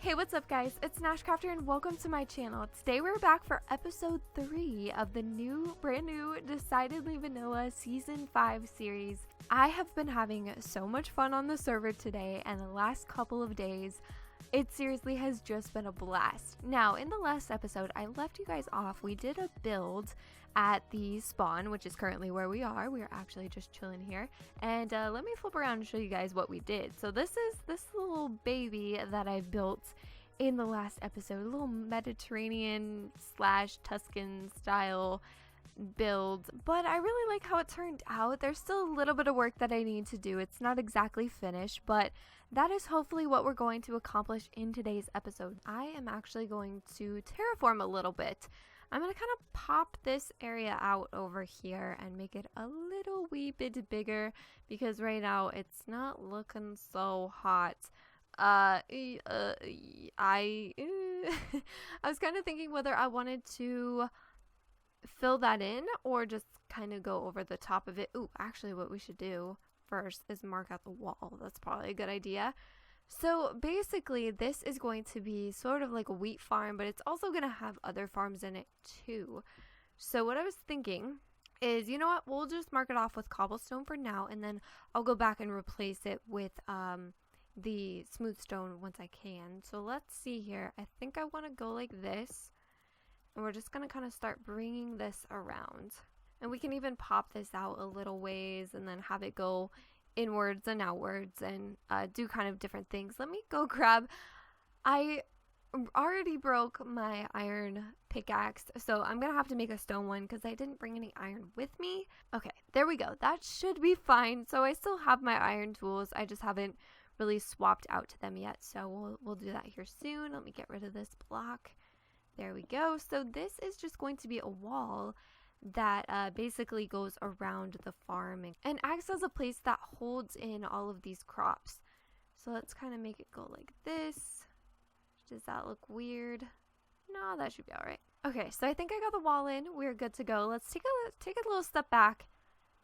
Hey, what's up guys? It's NashCrafter and welcome to my channel. Today we're back for episode 3 of the brand new Decidedly Vanilla Season 5 series. I have been having so much fun on the server today and the last couple of days. It seriously has just been a blast. Now, in the last episode, I left you guys off. We did a build at the spawn, which is currently where we are. We are actually just chilling here. And let me flip around and show you guys what we did. So this is this little baby that I built in the last episode. A little Mediterranean / Tuscan style build, but I really like how it turned out. There's still a little bit of work that I need to do. It's not exactly finished, but that is hopefully what we're going to accomplish in today's episode. I am actually going to terraform a little bit. I'm going to kind of pop this area out over here and make it a little wee bit bigger because right now it's not looking so hot. I was kind of thinking whether I wanted to fill that in or just kind of go over the top of it. Ooh, actually what we should do first is mark out the wall. That's probably a good idea. So basically this is going to be sort of like a wheat farm, but it's also going to have other farms in it too. So what I was thinking is, you know what, we'll just mark it off with cobblestone for now, and then I'll go back and replace it with the smooth stone once I can. So let's see here. I think I want to go like this. And we're just going to kind of start bringing this around. And we can even pop this out a little ways and then have it go inwards and outwards and do kind of different things. Let me go grab... I already broke my iron pickaxe, so I'm going to have to make a stone one because I didn't bring any iron with me. Okay, there we go. That should be fine. So I still have my iron tools. I just haven't really swapped out to them yet. So we'll do that here soon. Let me get rid of this block. There we go. So this is just going to be a wall that basically goes around the farm and acts as a place that holds in all of these crops. So let's kind of make it go like this. Does that look weird? No, that should be all right. Okay, so I think I got the wall in. We're good to go. Let's take a little step back.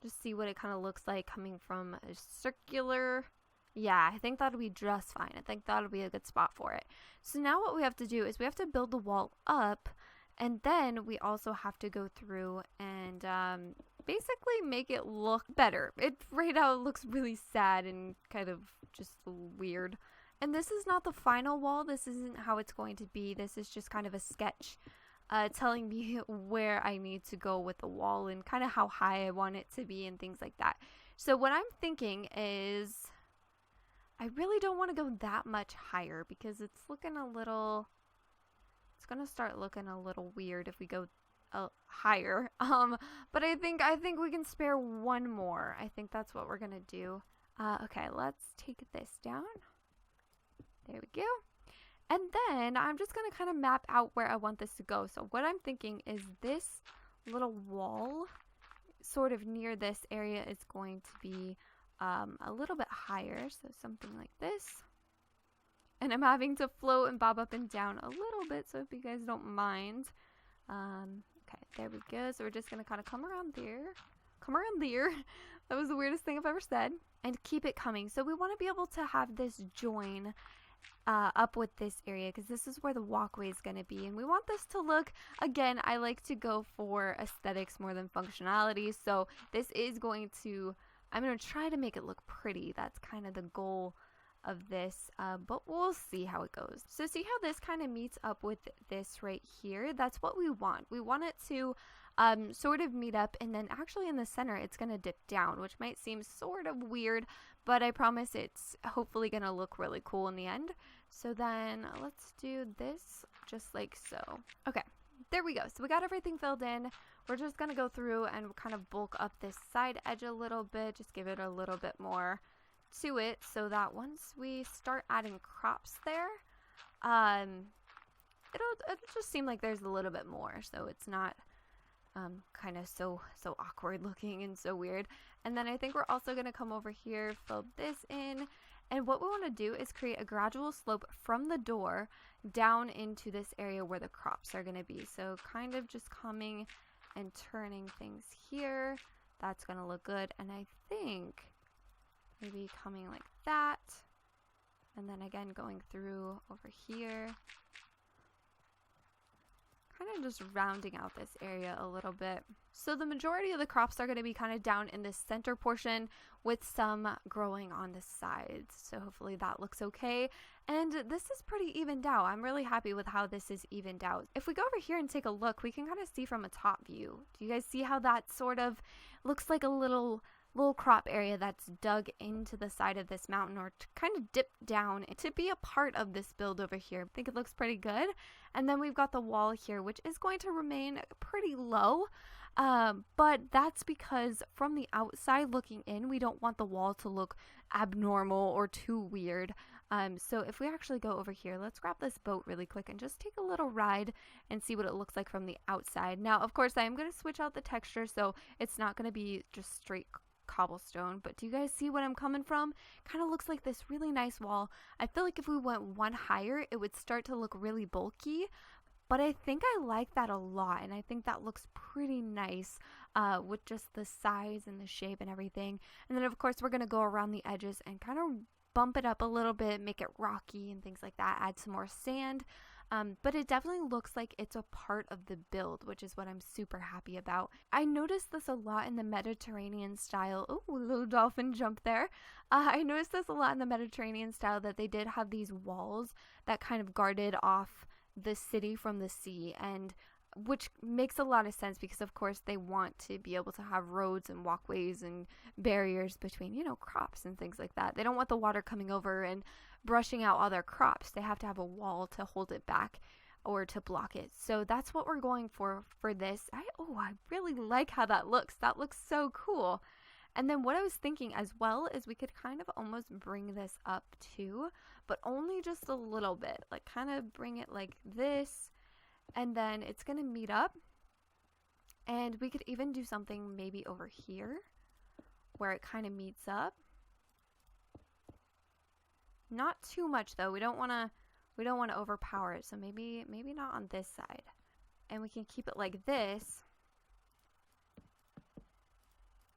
Just see what it kind of looks like coming from a circular... Yeah, I think that'll be just fine. I think that'll be a good spot for it. So now what we have to do is we have to build the wall up, and then we also have to go through and basically make it look better. Right now it looks really sad and kind of just weird. And this is not the final wall. This isn't how it's going to be. This is just kind of a sketch telling me where I need to go with the wall and kind of how high I want it to be and things like that. So what I'm thinking is... I really don't want to go that much higher because it's looking a little... It's going to start looking a little weird if we go higher. But I think we can spare one more. I think that's what we're going to do. Okay, let's take this down. There we go. And then I'm just going to kind of map out where I want this to go. So what I'm thinking is this little wall sort of near this area is going to be... a little bit higher, so something like this. And I'm having to float and bob up and down a little bit, so if you guys don't mind. Okay, there we go. So we're just gonna kind of come around there. Come around there. That was the weirdest thing I've ever said. And keep it coming. So we want to be able to have this join up with this area because this is where the walkway is going to be, and we want this to look, again, I like to go for aesthetics more than functionality, so this is going to... I'm going to try to make it look pretty. That's kind of the goal of this, but we'll see how it goes. So see how this kind of meets up with this right here? That's what we want. We want it to sort of meet up, and then actually in the center it's going to dip down, which might seem sort of weird, but I promise it's hopefully going to look really cool in the end. So then let's do this just like so. Okay. There we go. So we got everything filled in. We're just going to go through and kind of bulk up this side edge a little bit. Just give it a little bit more to it so that once we start adding crops there, it'll just seem like there's a little bit more. So it's not kind of so awkward looking and so weird. And then I think we're also going to come over here, fill this in. And what we want to do is create a gradual slope from the door down into this area where the crops are going to be. So kind of just coming and turning things here. That's going to look good. And I think maybe coming like that. And then again, going through over here. Kind of just rounding out this area a little bit. So the majority of the crops are going to be kind of down in this center portion with some growing on the sides. So hopefully that looks okay. And this is pretty evened out. I'm really happy with how this is evened out. If we go over here and take a look, we can kind of see from a top view. Do you guys see how that sort of looks like a little crop area that's dug into the side of this mountain, or to kind of dip down to be a part of this build over here? I think it looks pretty good. And then we've got the wall here, which is going to remain pretty low. But that's because from the outside looking in, we don't want the wall to look abnormal or too weird. So if we actually go over here, let's grab this boat really quick and just take a little ride and see what it looks like from the outside. Now, of course, I am going to switch out the texture, so it's not going to be just straight cobblestone, but do you guys see what I'm coming from? Kind of looks like this really nice wall. I feel like if we went one higher, it would start to look really bulky, but I think I like that a lot, and I think that looks pretty nice with just the size and the shape and everything. And then of course we're going to go around the edges and kind of bump it up a little bit, make it rocky and things like that, add some more sand. But it definitely looks like it's a part of the build, which is what I'm super happy about. I noticed this a lot in the Mediterranean style. Oh, a little dolphin jump there. I noticed this a lot in the Mediterranean style, that they did have these walls that kind of guarded off the city from the sea, and which makes a lot of sense because of course they want to be able to have roads and walkways and barriers between, you know, crops and things like that. They don't want the water coming over and brushing out all their crops. They have to have a wall to hold it back or to block it. So that's what we're going for this. I really like how that looks. That looks so cool. And then what I was thinking as well is we could kind of almost bring this up too, but only just a little bit, like kind of bring it like this, and then it's going to meet up. And we could even do something maybe over here where it kind of meets up. Not too much though. We don't want to overpower it. So maybe not on this side. And we can keep it like this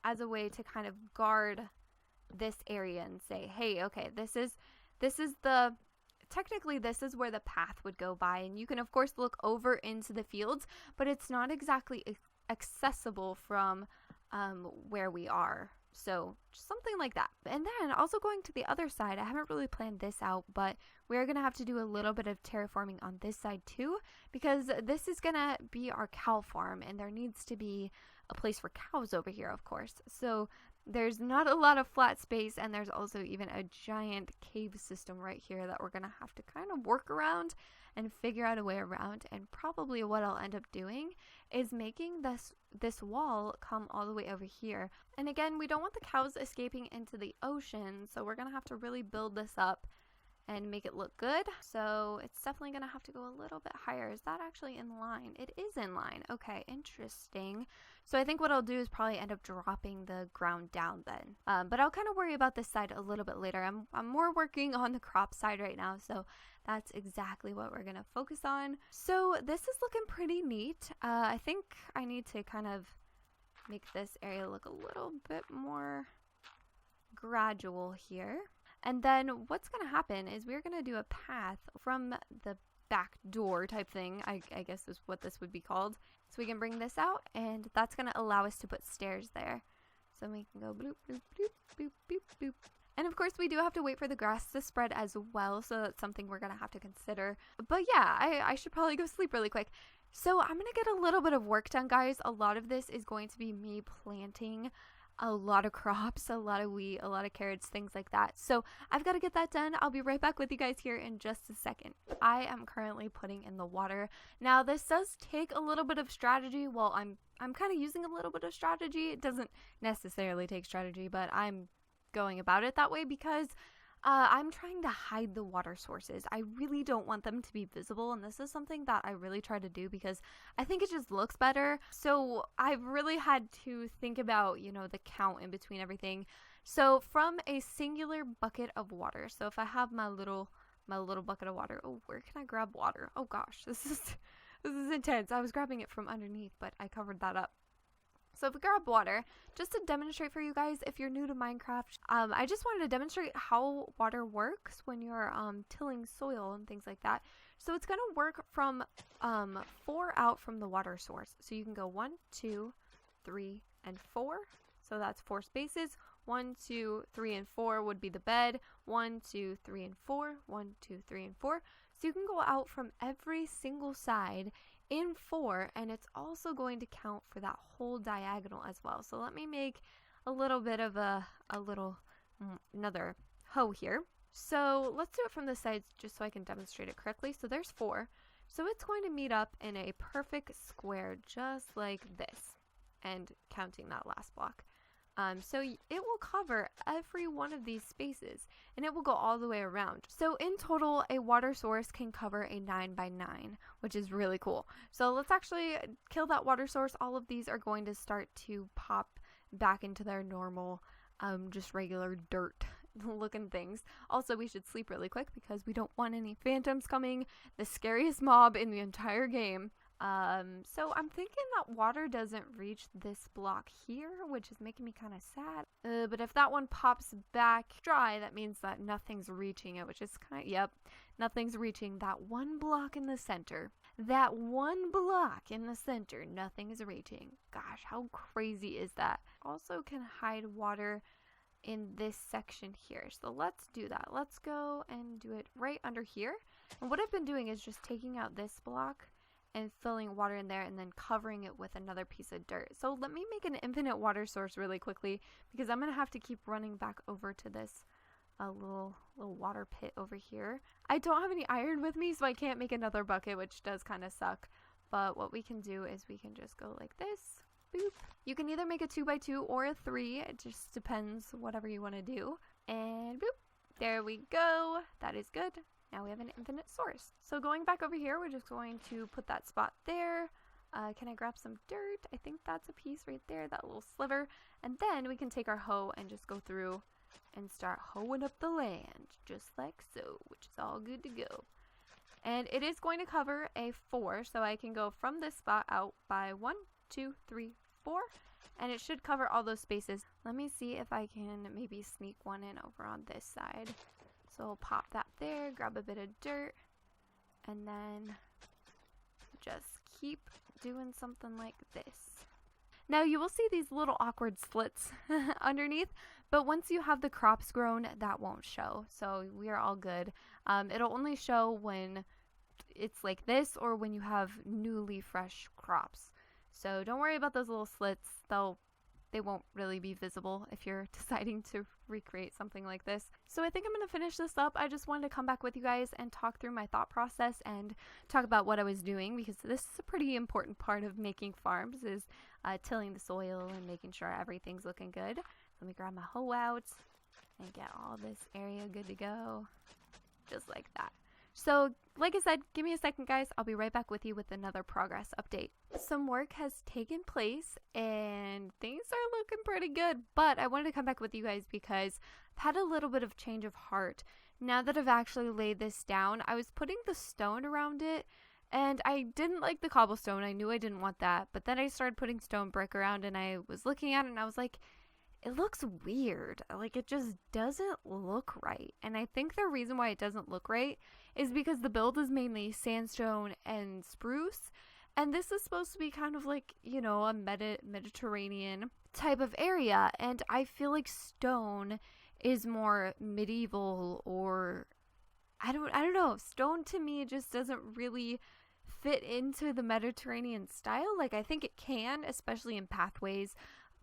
as a way to kind of guard this area and say, hey, okay, this is technically this is where the path would go by, and you can of course look over into the fields, but it's not exactly accessible from where we are. So just something like that. And then also going to the other side, I haven't really planned this out, but we're going to have to do a little bit of terraforming on this side too, because this is going to be our cow farm, and there needs to be a place for cows over here, of course. So there's not a lot of flat space, and there's also even a giant cave system right here that we're going to have to kind of work around and figure out a way around. And probably what I'll end up doing is making this wall come all the way over here. And again, we don't want the cows escaping into the ocean, so we're going to have to really build this up and make it look good. So it's definitely going to have to go a little bit higher. Is that actually in line? It is in line. Okay, interesting. So I think what I'll do is probably end up dropping the ground down then. But I'll kind of worry about this side a little bit later. I'm more working on the crop side right now, so that's exactly what we're going to focus on. So this is looking pretty neat. I think I need to kind of make this area look a little bit more gradual here. And then what's going to happen is we're going to do a path from the back door type thing, I guess is what this would be called. So we can bring this out, and that's going to allow us to put stairs there. So we can go bloop, bloop, bloop, boop, boop, boop. And of course we do have to wait for the grass to spread as well, so that's something we're going to have to consider. But yeah, I should probably go sleep really quick. So I'm going to get a little bit of work done, guys. A lot of this is going to be me planting a lot of crops, a lot of wheat, a lot of carrots, things like that. So I've got to get that done. I'll be right back with you guys here in just a second. I am currently putting in the water. Now this does take a little bit of strategy. Well, I'm kind of using a little bit of strategy. It doesn't necessarily take strategy, but I'm going about it that way because I'm trying to hide the water sources. I really don't want them to be visible, and this is something that I really try to do because I think it just looks better. So I've really had to think about, you know, the count in between everything. So from a singular bucket of water, so if I have my little bucket of water, oh, where can I grab water? Oh gosh, this is intense. I was grabbing it from underneath, but I covered that up. So if we grab water, just to demonstrate for you guys, if you're new to Minecraft, I just wanted to demonstrate how water works when you're tilling soil and things like that. So it's going to work from 4 out from the water source. So you can go 1, 2, 3, and 4. So that's 4 spaces. 1, 2, 3, and 4 would be the bed. 1, 2, 3, and 4. 1, 2, 3, and 4. So you can go out from every single side in 4, and it's also going to count for that whole diagonal as well. So let me make a little bit of another hoe here. So let's do it from the sides just so I can demonstrate it correctly. So there's 4. So it's going to meet up in a perfect square just like this, and counting that last block. So it will cover every one of these spaces, and it will go all the way around. So in total, a water source can cover a 9 by 9, which is really cool. So let's actually kill that water source. All of these are going to start to pop back into their normal, just regular dirt looking things. Also, we should sleep really quick because we don't want any phantoms coming, the scariest mob in the entire game. So I'm thinking that water doesn't reach this block here, which is making me kind of sad. But if that one pops back dry, that means that nothing's reaching it, which is kind of, yep, nothing's reaching that one block in the center. That one block in the center, nothing is reaching. Gosh, how crazy is that? Also can hide water in this section here. So let's do that. Let's go and do it right under here. And what I've been doing is just taking out this block and filling water in there and then covering it with another piece of dirt. So let me make an infinite water source really quickly because I'm going to have to keep running back over to this little water pit over here. I don't have any iron with me, so I can't make another bucket, which does kind of suck. But what we can do is we can just go like this. Boop. You can either make a 2x2 or a 3. It just depends whatever you want to do. And boop. There we go. That is good. Now we have an infinite source. So going back over here, we're just going to put that spot there. Can I grab some dirt? I think that's a piece right there, that little sliver. And then we can take our hoe and just go through and start hoeing up the land, just like so, which is all good to go. And it is going to cover a 4, so I can go from this spot out by 1, 2, 3, 4. And it should cover all those spaces. Let me see if I can maybe sneak one in over on this side. So I'll pop that there, grab a bit of dirt, and then just keep doing something like this. Now you will see these little awkward slits underneath, but once you have the crops grown, that won't show. So we are all good. It'll only show when it's like this or when you have newly fresh crops. So don't worry about those little slits. They won't really be visible if you're deciding to recreate something like this. So I think I'm going to finish this up. I just wanted to come back with you guys and talk through my thought process and talk about what I was doing, because this is a pretty important part of making farms, is tilling the soil and making sure everything's looking good. Let me grab my hoe out and get all this area good to go, just like that. So, like I said, give me a second, guys. I'll be right back with you with another progress update. Some work has taken place and things are looking pretty good, but I wanted to come back with you guys because I've had a little bit of change of heart. Now that I've actually laid this down, I was putting the stone around it, and I didn't like the cobblestone. I knew I didn't want that, but then I started putting stone brick around, and I was looking at it, and I was like, it looks weird. Like, it just doesn't look right. And I think the reason why it doesn't look right is because the build is mainly sandstone and spruce. And this is supposed to be kind of like, you know, a Mediterranean type of area. And I feel like stone is more medieval, or I don't know. Stone to me just doesn't really fit into the Mediterranean style. Like, I think it can, especially in pathways.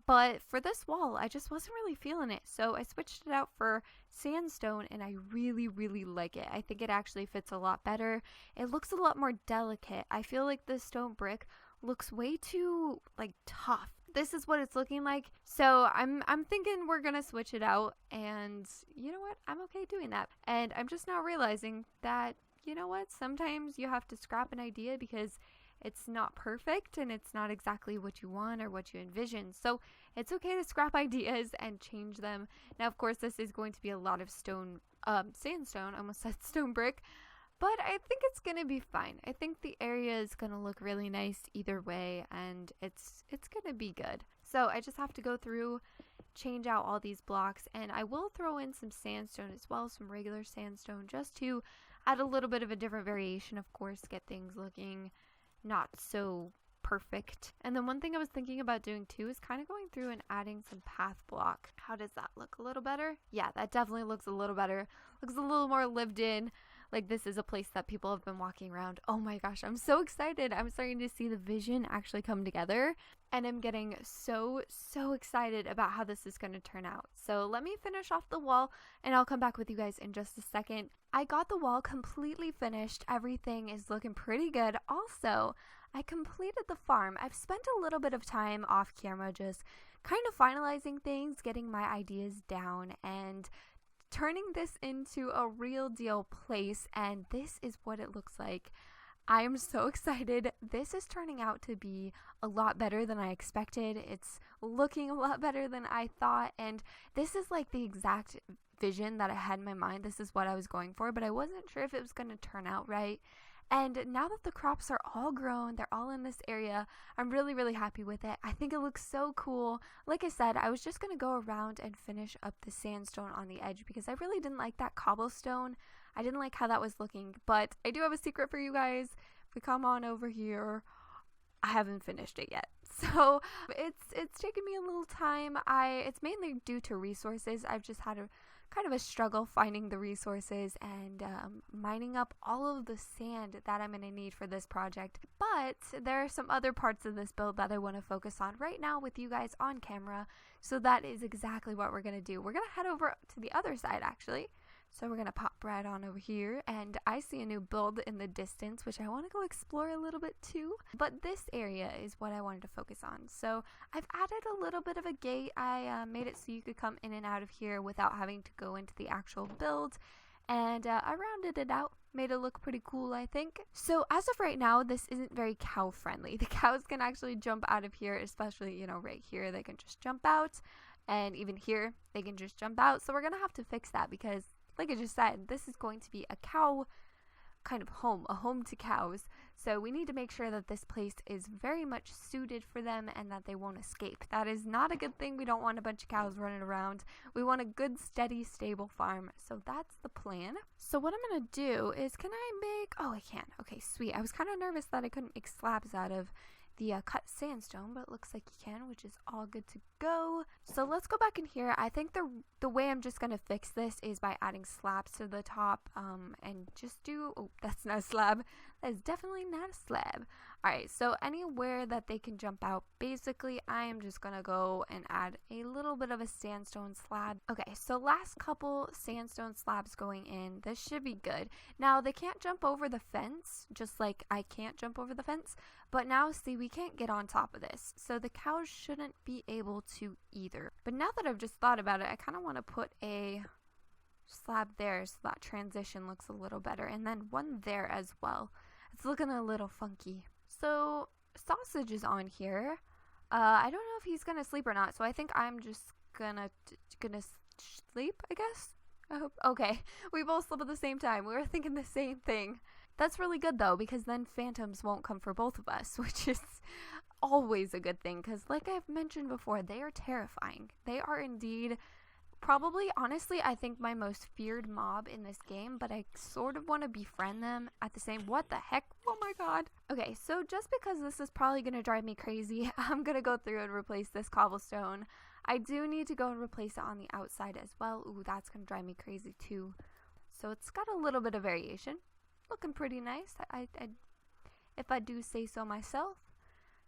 But for this wall, I just wasn't really feeling it. So I switched it out for sandstone, and I really, really like it. I think it actually fits a lot better. It looks a lot more delicate. I feel like the stone brick looks way too, like, tough. This is what it's looking like. So I'm thinking we're going to switch it out. And you know what? I'm okay doing that. And I'm just now realizing that, you know what? Sometimes you have to scrap an idea because it's not perfect and it's not exactly what you want or what you envision. So it's okay to scrap ideas and change them. Now, of course, this is going to be a lot of sandstone. I almost said stone brick, but I think it's going to be fine. I think the area is going to look really nice either way, and it's going to be good. So I just have to go through, change out all these blocks, and I will throw in some sandstone as well, some regular sandstone, just to add a little bit of a different variation, of course, get things looking not so perfect. And then one thing I was thinking about doing too is kind of going through and adding some path block. How does that look? A little better? Yeah, that definitely looks a little better. Looks a little more lived in. Like this is a place that people have been walking around. Oh my gosh, I'm so excited. I'm starting to see the vision actually come together, and I'm getting so excited about how this is going to turn out. So let me finish off the wall and I'll come back with you guys in just a second. I got the wall completely finished. Everything is looking pretty good. Also, I completed the farm. I've spent a little bit of time off camera just kind of finalizing things, getting my ideas down, and turning this into a real deal place, and this is what it looks like. I am so excited. This is turning out to be a lot better than I expected. It's looking a lot better than I thought, and this is like the exact vision that I had in my mind. This is what I was going for, but I wasn't sure if it was going to turn out right. And now that the crops are all grown, they're all in this area, I'm really happy with it. I think it looks so cool. Like I said, I was just going to go around and finish up the sandstone on the edge because I really didn't like that cobblestone. I didn't like how that was looking, but I do have a secret for you guys. If we come on over here, I haven't finished it yet. So it's taken me a little time. It's mainly due to resources. I've just had a kind of a struggle finding the resources and mining up all of the sand that I'm going to need for this project. But there are some other parts of this build that I want to focus on right now with you guys on camera. So that is exactly what we're going to do. We're going to head over to the other side actually. So we're going to pop right on over here, and I see a new build in the distance, which I want to go explore a little bit too. But this area is what I wanted to focus on. So I've added a little bit of a gate. I made it so you could come in and out of here without having to go into the actual build. And I rounded it out, made it look pretty cool, I think. So as of right now, this isn't very cow friendly. The cows can actually jump out of here, especially, you know, right here, they can just jump out. And even here, they can just jump out. So we're going to have to fix that because, like I just said, this is going to be a cow kind of home, a home to cows. So we need to make sure that this place is very much suited for them and that they won't escape. That is not a good thing. We don't want a bunch of cows running around. We want a good, steady, stable farm. So that's the plan. So what I'm going to do is, can I make, oh, I can. Okay, sweet. I was kind of nervous that I couldn't make slabs out of the cut sandstone, but it looks like you can, which is all good to go. So let's go back in here. I think the way I'm just gonna fix this is by adding slabs to the top, and just do, oh, that's not a slab. That is definitely not a slab. Alright, so anywhere that they can jump out, basically I am just gonna go and add a little bit of a sandstone slab. Okay, so last couple sandstone slabs going in. This should be good. Now they can't jump over the fence, just like I can't jump over the fence, but now see, we can't get on top of this, so the cows shouldn't be able to either. But now that I've just thought about it, I kind of want to put a slab there so that transition looks a little better, and then one there as well. It's looking a little funky. So Sausage is on here. I don't know if he's gonna sleep or not, so I think I'm just gonna sleep, I guess. I hope. Okay, we both slept at the same time. We were thinking the same thing. That's really good though, because then phantoms won't come for both of us, which is always a good thing, because like I've mentioned before, they are terrifying. They are indeed probably, honestly, I think my most feared mob in this game, but I sort of want to befriend them at the same, what the heck? Oh my god. Okay, so just because this is probably going to drive me crazy, I'm going to go through and replace this cobblestone. I do need to go and replace it on the outside as well. Ooh, that's going to drive me crazy too. So it's got a little bit of variation. Looking pretty nice, if I do say so myself.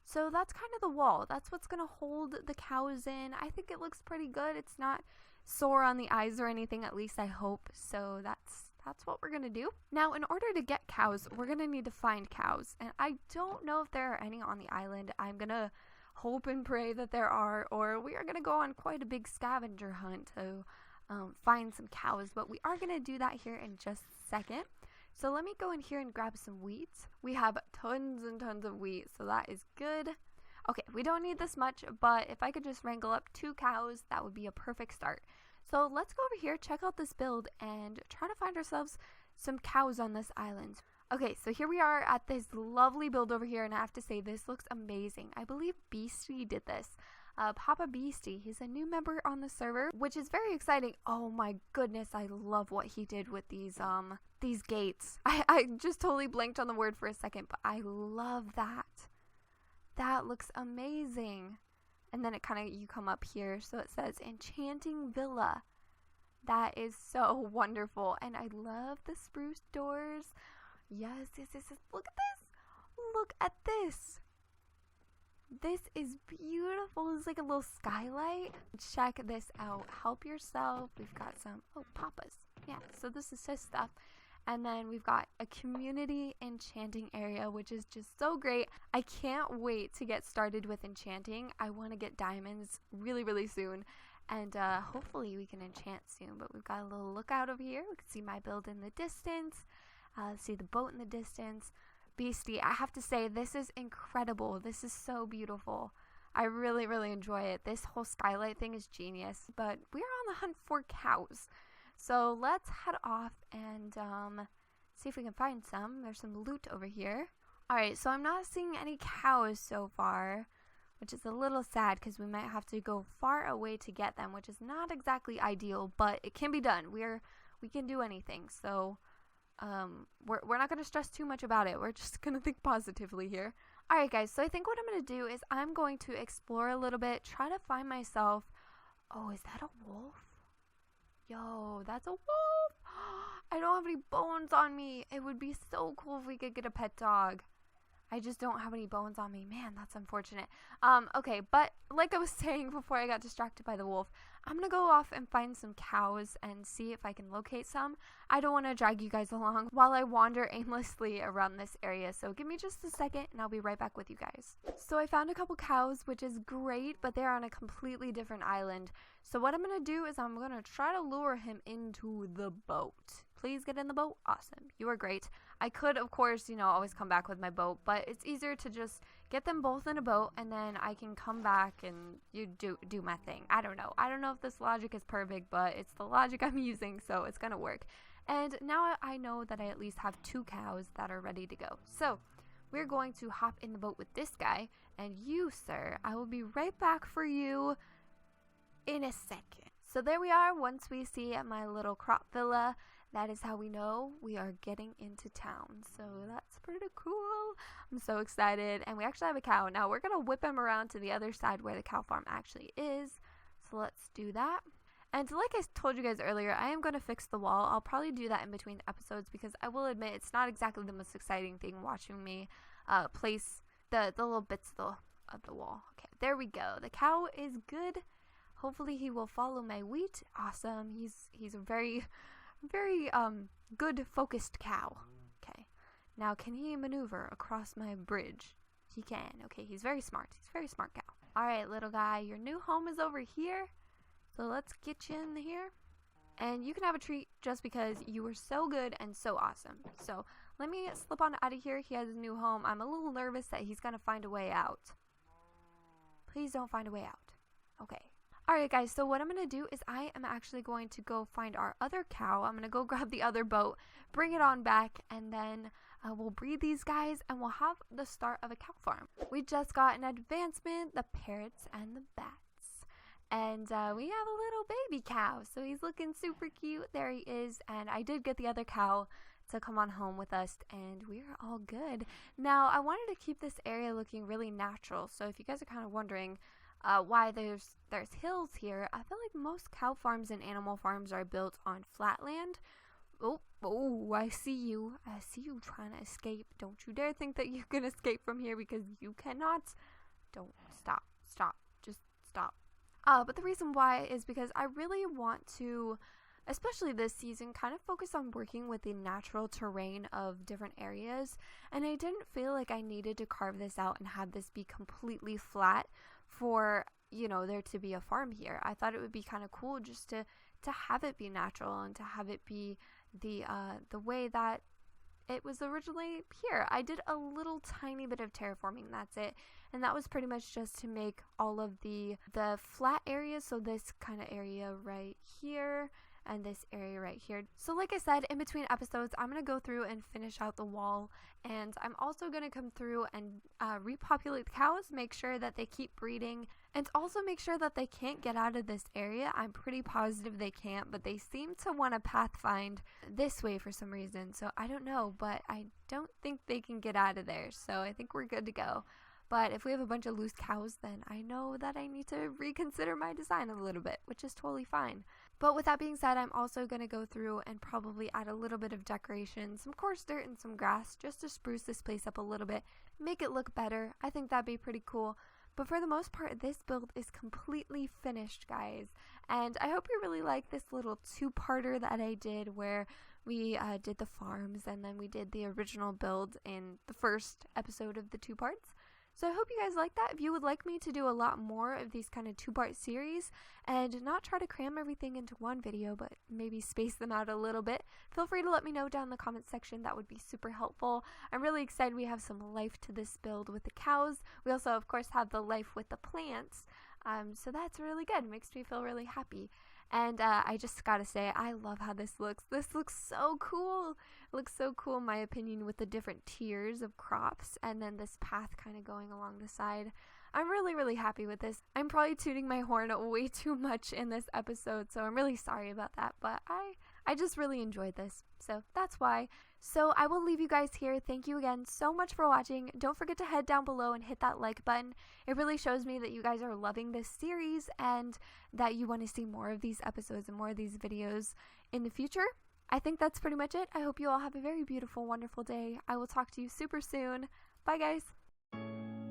So that's kind of the wall. That's what's going to hold the cows in. I think it looks pretty good. It's not sore on the eyes or anything, at least I hope. So that's what we're going to do. Now, in order to get cows, we're going to need to find cows. And I don't know if there are any on the island. I'm going to hope and pray that there are, or we are going to go on quite a big scavenger hunt to find some cows. But we are going to do that here in just a second. So let me go in here and grab some wheat. We have tons and tons of wheat, so that is good. Okay, we don't need this much, but if I could just wrangle up 2 cows, that would be a perfect start. So let's go over here, check out this build, and try to find ourselves some cows on this island. Okay, so here we are at this lovely build over here, and I have to say this looks amazing. I believe Beastie did this. Papa Beastie, he's a new member on the server, which is very exciting. Oh my goodness, I love what he did with these gates. I just totally blanked on the word for a second, but I love that. That looks amazing. And then it kind of, you come up here, so it says Enchanting Villa. That is so wonderful, and I love the spruce doors. Yes, yes, yes, yes. Look at this. Look at this. This is beautiful. It's like a little skylight. Check this out. Help yourself. We've got some, oh, papas. Yeah, so this is his stuff. And then we've got a community enchanting area, which is just so great. I can't wait to get started with enchanting. I want to get diamonds really, really soon. And hopefully we can enchant soon. But we've got a little lookout over here. We can see my build in the distance. See the boat in the distance. Beastie, I have to say, this is incredible. This is so beautiful. I really, really enjoy it. This whole skylight thing is genius. But we're on the hunt for cows. So let's head off and see if we can find some. There's some loot over here. Alright, so I'm not seeing any cows so far, which is a little sad because we might have to go far away to get them, which is not exactly ideal, but it can be done. We can do anything. So we're not going to stress too much about it. We're just going to think positively here. Alright guys, so I think what I'm going to do is I'm going to explore a little bit, try to find myself, oh, is that a wolf? Yo, that's a wolf. I don't have any bones on me. It would be so cool if we could get a pet dog. I just don't have any bones on me. Man, that's unfortunate. Okay, but like I was saying before I got distracted by the wolf, I'm gonna go off and find some cows and see if I can locate some. I don't want to drag you guys along while I wander aimlessly around this area, so give me just a second and I'll be right back with you guys. So I found a couple cows, which is great, but they're on a completely different island. So what I'm gonna do is I'm gonna try to lure him into the boat. Please get in the boat. Awesome. You are great. I could, of course, you know, always come back with my boat, but it's easier to just get them both in a boat and then I can come back and you do my thing. I don't know. I don't know if this logic is perfect, but it's the logic I'm using, so it's gonna work. And now I know that I at least have 2 cows that are ready to go. So we're going to hop in the boat with this guy, and you, sir, I will be right back for you in a second. So there we are. Once we see my little crop villa, that is how we know we are getting into town. So that's pretty cool. I'm so excited. And we actually have a cow. Now we're going to whip him around to the other side where the cow farm actually is. So let's do that. And like I told you guys earlier, I am going to fix the wall. I'll probably do that in between episodes because I will admit it's not exactly the most exciting thing watching me place the little bits of the wall. Okay, there we go. The cow is good. Hopefully he will follow my wheat. Awesome. He's a very good focused cow. Okay. Now can he maneuver across my bridge? He can. Okay, he's very smart. He's a very smart cow. Alright, little guy, your new home is over here. So let's get you in here. And you can have a treat just because you were so good and so awesome. So let me slip on out of here. He has a new home. I'm a little nervous that he's gonna find a way out. Please don't find a way out. Okay. Alright guys, so what I'm going to do is I am actually going to go find our other cow. I'm going to go grab the other boat, bring it on back, and then we'll breed these guys and we'll have the start of a cow farm. We just got an advancement, the parrots and the bats. And we have a little baby cow, so he's looking super cute. There he is, and I did get the other cow to come on home with us, and we're all good. Now, I wanted to keep this area looking really natural, so if you guys are kind of wondering why there's hills here, I feel like most cow farms and animal farms are built on flat land. Oh, I see you. I see you trying to escape. Don't you dare think that you can escape from here because you cannot. Don't. Stop. Just stop. But the reason why is because I really want to, especially this season, kind of focus on working with the natural terrain of different areas. And I didn't feel like I needed to carve this out and have this be completely flat for, you know, there to be a farm here. I thought it would be kind of cool just to have it be natural and to have it be the way that it was originally here. I did a little tiny bit of terraforming, that's it. And that was pretty much just to make all of the flat areas, so this kind of area right here, and this area right here. So like I said, in between episodes, I'm going to go through and finish out the wall, and I'm also going to come through and repopulate the cows, make sure that they keep breeding, and also make sure that they can't get out of this area. I'm pretty positive they can't, but they seem to want to pathfind this way for some reason, so I don't know, but I don't think they can get out of there, so I think we're good to go. But if we have a bunch of loose cows, then I know that I need to reconsider my design a little bit, which is totally fine. But with that being said, I'm also going to go through and probably add a little bit of decoration, some coarse dirt and some grass, just to spruce this place up a little bit, make it look better. I think that'd be pretty cool. But for the most part, this build is completely finished, guys. And I hope you really like this little two-parter that I did, where we did the farms and then we did the original build in the first episode of the 2 parts. So I hope you guys like that. If you would like me to do a lot more of these kind of 2-part series and not try to cram everything into one video, but maybe space them out a little bit, feel free to let me know down in the comment section. That would be super helpful. I'm really excited we have some life to this build with the cows. We also, of course, have the life with the plants. So that's really good. It makes me feel really happy. And I just gotta say, I love how this looks. This looks so cool. It looks so cool in my opinion, with the different tiers of crops and then this path kind of going along the side. I'm really happy with this. I'm probably tooting my horn way too much in this episode, so I'm really sorry about that, but I just really enjoyed this, so that's why. So I will leave you guys here. Thank you again so much for watching. Don't forget to head down below and hit that like button. It really shows me that you guys are loving this series and that you want to see more of these episodes and more of these videos in the future. I think that's pretty much it. I hope you all have a very beautiful, wonderful day. I will talk to you super soon. Bye, guys.